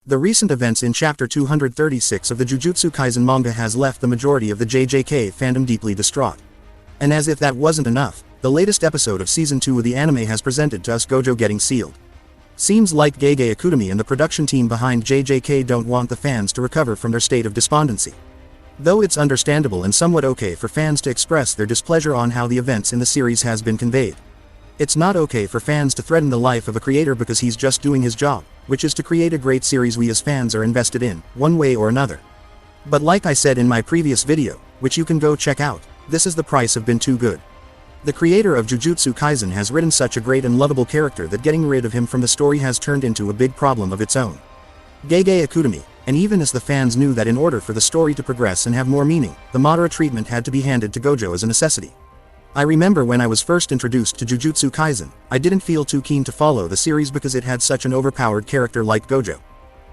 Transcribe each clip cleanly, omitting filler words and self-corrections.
The recent events in Chapter 236 of the Jujutsu Kaisen manga has left the majority of the JJK fandom deeply distraught. And as if that wasn't enough, the latest episode of Season 2 of the anime has presented to us Gojo getting sealed. Seems like Gege Akutami and the production team behind JJK don't want the fans to recover from their state of despondency. Though it's understandable and somewhat okay for fans to express their displeasure on how the events in the series has been conveyed. It's not okay for fans to threaten the life of a creator because he's just doing his job, which is to create a great series we as fans are invested in, one way or another. But like I said in my previous video, which you can go check out, this is the price of been too good. The creator of Jujutsu Kaisen has written such a great and lovable character that getting rid of him from the story has turned into a big problem of its own. Gege Akutami, and even as the fans knew that in order for the story to progress and have more meaning, the Madara treatment had to be handed to Gojo as a necessity. I remember when I was first introduced to Jujutsu Kaisen, I didn't feel too keen to follow the series because it had such an overpowered character like Gojo.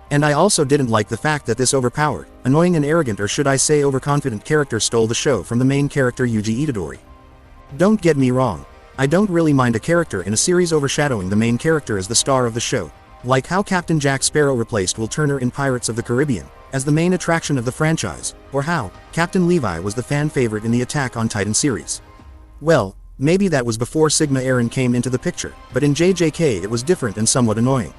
And I also didn't like the fact that this overpowered, annoying and arrogant, or should I say overconfident character stole the show from the main character Yuji Itadori. Don't get me wrong, I don't really mind a character in a series overshadowing the main character as the star of the show, like how Captain Jack Sparrow replaced Will Turner in Pirates of the Caribbean as the main attraction of the franchise, or how Captain Levi was the fan favorite in the Attack on Titan series. Well, maybe that was before Sigma Eren came into the picture, but in JJK it was different and somewhat annoying.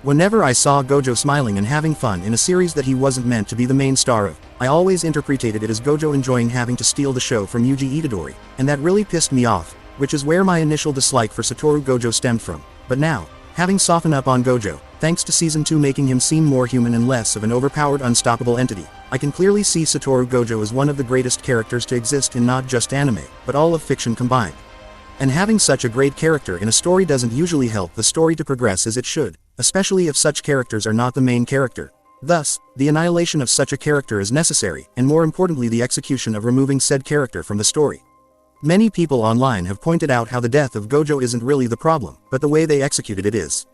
Whenever I saw Gojo smiling and having fun in a series that he wasn't meant to be the main star of, I always interpreted it as Gojo enjoying having to steal the show from Yuji Itadori, and that really pissed me off, which is where my initial dislike for Satoru Gojo stemmed from. But now, having softened up on Gojo, thanks to Season 2 making him seem more human and less of an overpowered unstoppable entity, I can clearly see Satoru Gojo as one of the greatest characters to exist in not just anime, but all of fiction combined. And having such a great character in a story doesn't usually help the story to progress as it should, especially if such characters are not the main character. Thus, the annihilation of such a character is necessary, and more importantly the execution of removing said character from the story. Many people online have pointed out how the death of Gojo isn't really the problem, but the way they executed it is.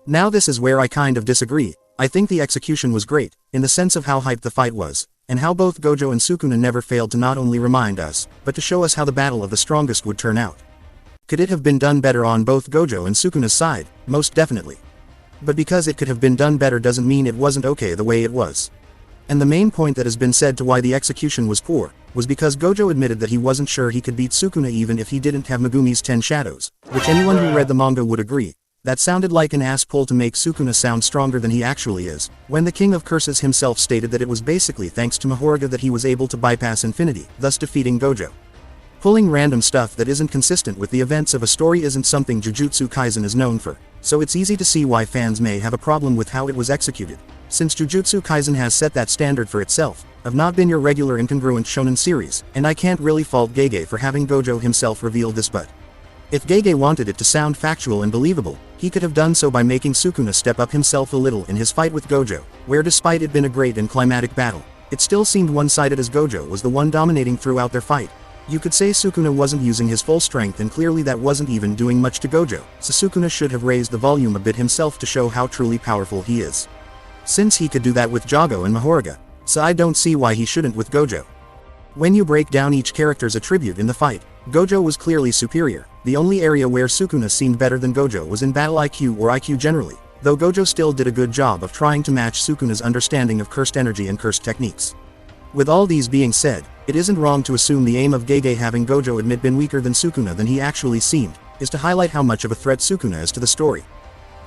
Now this is where I kind of disagree. I think the execution was great, in the sense of how hyped the fight was, and how both Gojo and Sukuna never failed to not only remind us, but to show us how the battle of the strongest would turn out. Could it have been done better on both Gojo and Sukuna's side? Most definitely. But because it could have been done better doesn't mean it wasn't okay the way it was. And the main point that has been said to why the execution was poor, was because Gojo admitted that he wasn't sure he could beat Sukuna even if he didn't have Megumi's 10 shadows, which anyone who read the manga would agree. That sounded like an ass pull to make Sukuna sound stronger than he actually is, when the King of Curses himself stated that it was basically thanks to Mahoraga that he was able to bypass infinity, thus defeating Gojo. Pulling random stuff that isn't consistent with the events of a story isn't something Jujutsu Kaisen is known for, so it's easy to see why fans may have a problem with how it was executed, since Jujutsu Kaisen has set that standard for itself, of not been your regular incongruent shonen series, and I can't really fault Gege for having Gojo himself reveal this, but if Gege wanted it to sound factual and believable, he could have done so by making Sukuna step up himself a little in his fight with Gojo, where despite it been a great and climatic battle, it still seemed one-sided as Gojo was the one dominating throughout their fight. You could say Sukuna wasn't using his full strength and clearly that wasn't even doing much to Gojo, so Sukuna should have raised the volume a bit himself to show how truly powerful he is. Since he could do that with Jago and Mahoraga, so I don't see why he shouldn't with Gojo. When you break down each character's attribute in the fight, Gojo was clearly superior. The only area where Sukuna seemed better than Gojo was in battle IQ or IQ generally, though Gojo still did a good job of trying to match Sukuna's understanding of cursed energy and cursed techniques. With all these being said, it isn't wrong to assume the aim of Gege having Gojo admit been weaker than Sukuna than he actually seemed, is to highlight how much of a threat Sukuna is to the story.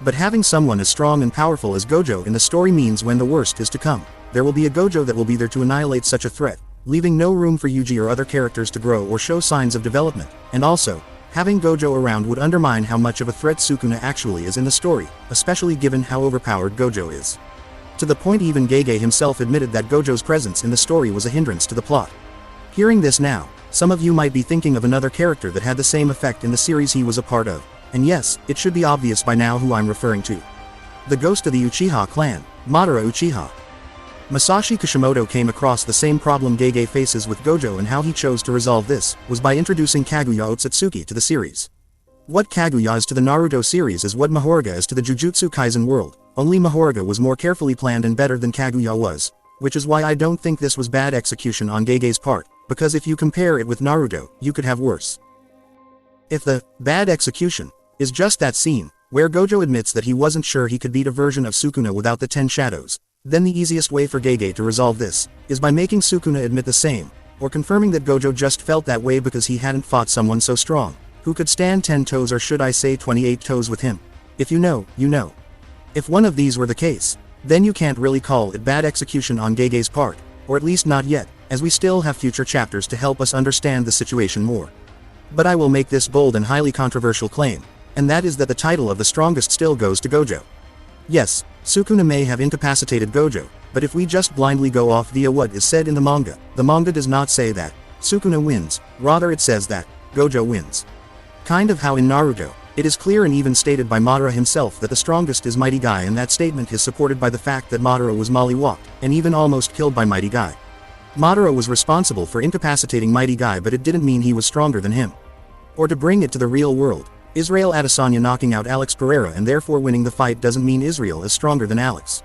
But having someone as strong and powerful as Gojo in the story means when the worst is to come, there will be a Gojo that will be there to annihilate such a threat, leaving no room for Yuji or other characters to grow or show signs of development, and also, having Gojo around would undermine how much of a threat Sukuna actually is in the story, especially given how overpowered Gojo is. To the point even Gege himself admitted that Gojo's presence in the story was a hindrance to the plot. Hearing this now, some of you might be thinking of another character that had the same effect in the series he was a part of, and yes, it should be obvious by now who I'm referring to. The ghost of the Uchiha clan, Madara Uchiha. Masashi Kishimoto came across the same problem Gege faces with Gojo, and how he chose to resolve this was by introducing Kaguya Otsutsuki to the series. What Kaguya is to the Naruto series is what Mahoraga is to the Jujutsu Kaisen world, only Mahoraga was more carefully planned and better than Kaguya was, which is why I don't think this was bad execution on Gege's part, because if you compare it with Naruto, you could have worse. If the bad execution is just that scene, where Gojo admits that he wasn't sure he could beat a version of Sukuna without the 10 shadows. Then the easiest way for Gege to resolve this is by making Sukuna admit the same, or confirming that Gojo just felt that way because he hadn't fought someone so strong, who could stand 10 toes, or should I say 28 toes with him. If you know, you know. If one of these were the case, then you can't really call it bad execution on Gege's part, or at least not yet, as we still have future chapters to help us understand the situation more. But I will make this bold and highly controversial claim, and that is that the title of the strongest still goes to Gojo. Yes, Sukuna may have incapacitated Gojo, but if we just blindly go off via what is said in the manga does not say that Sukuna wins, rather it says that Gojo wins. Kind of how in Naruto, it is clear and even stated by Madara himself that the strongest is Mighty Guy, and that statement is supported by the fact that Madara was mollywalked, and even almost killed by Mighty Guy. Madara was responsible for incapacitating Mighty Guy, but it didn't mean he was stronger than him. Or to bring it to the real world, Israel Adesanya knocking out Alex Pereira and therefore winning the fight doesn't mean Israel is stronger than Alex.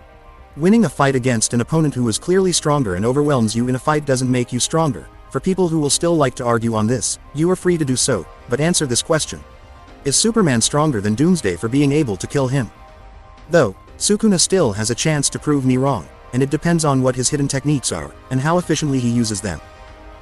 Winning a fight against an opponent who is clearly stronger and overwhelms you in a fight doesn't make you stronger. For people who will still like to argue on this, you are free to do so, but answer this question. Is Superman stronger than Doomsday for being able to kill him? Though, Sukuna still has a chance to prove me wrong, and it depends on what his hidden techniques are, and how efficiently he uses them.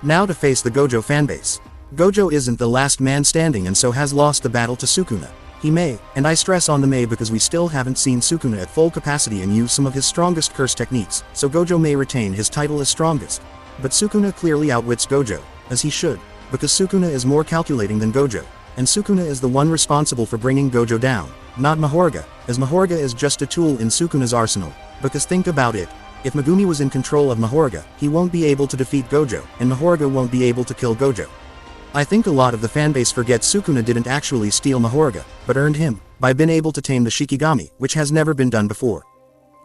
Now to face the Gojo fanbase. Gojo isn't the last man standing and so has lost the battle to Sukuna. He may, and I stress on the may because we still haven't seen Sukuna at full capacity and use some of his strongest curse techniques, so Gojo may retain his title as strongest. But Sukuna clearly outwits Gojo, as he should, because Sukuna is more calculating than Gojo, and Sukuna is the one responsible for bringing Gojo down, not Mahoruga, as Mahoruga is just a tool in Sukuna's arsenal, because think about it, if Megumi was in control of Mahoruga, he won't be able to defeat Gojo, and Mahoruga won't be able to kill Gojo. I think a lot of the fanbase forgets Sukuna didn't actually steal Mahoruga, but earned him, by being able to tame the Shikigami, which has never been done before.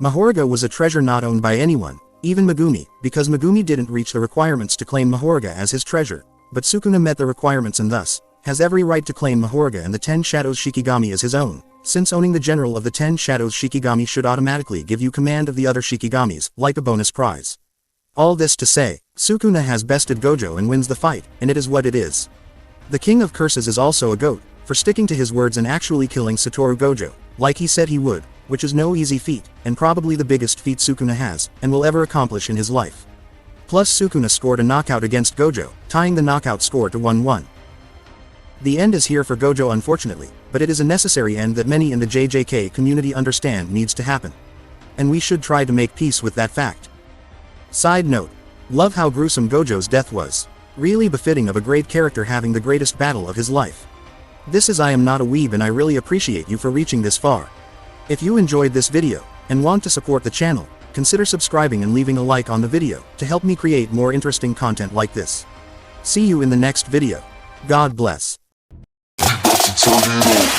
Mahoruga was a treasure not owned by anyone, even Megumi, because Megumi didn't reach the requirements to claim Mahoruga as his treasure, but Sukuna met the requirements and thus, has every right to claim Mahoruga and the 10 Shadows Shikigami as his own, since owning the general of the 10 Shadows Shikigami should automatically give you command of the other Shikigamis, like a bonus prize. All this to say, Sukuna has bested Gojo and wins the fight, and it is what it is. The King of Curses is also a goat, for sticking to his words and actually killing Satoru Gojo, like he said he would, which is no easy feat, and probably the biggest feat Sukuna has, and will ever accomplish in his life. Plus Sukuna scored a knockout against Gojo, tying the knockout score to 1-1. The end is here for Gojo unfortunately, but it is a necessary end that many in the JJK community understand needs to happen. And we should try to make peace with that fact. Side note. Love how gruesome Gojo's death was. Really befitting of a great character having the greatest battle of his life. This is I am not a weeb and I really appreciate you for reaching this far. If you enjoyed this video, and want to support the channel, consider subscribing and leaving a like on the video, to help me create more interesting content like this. See you in the next video. God bless. Tornado.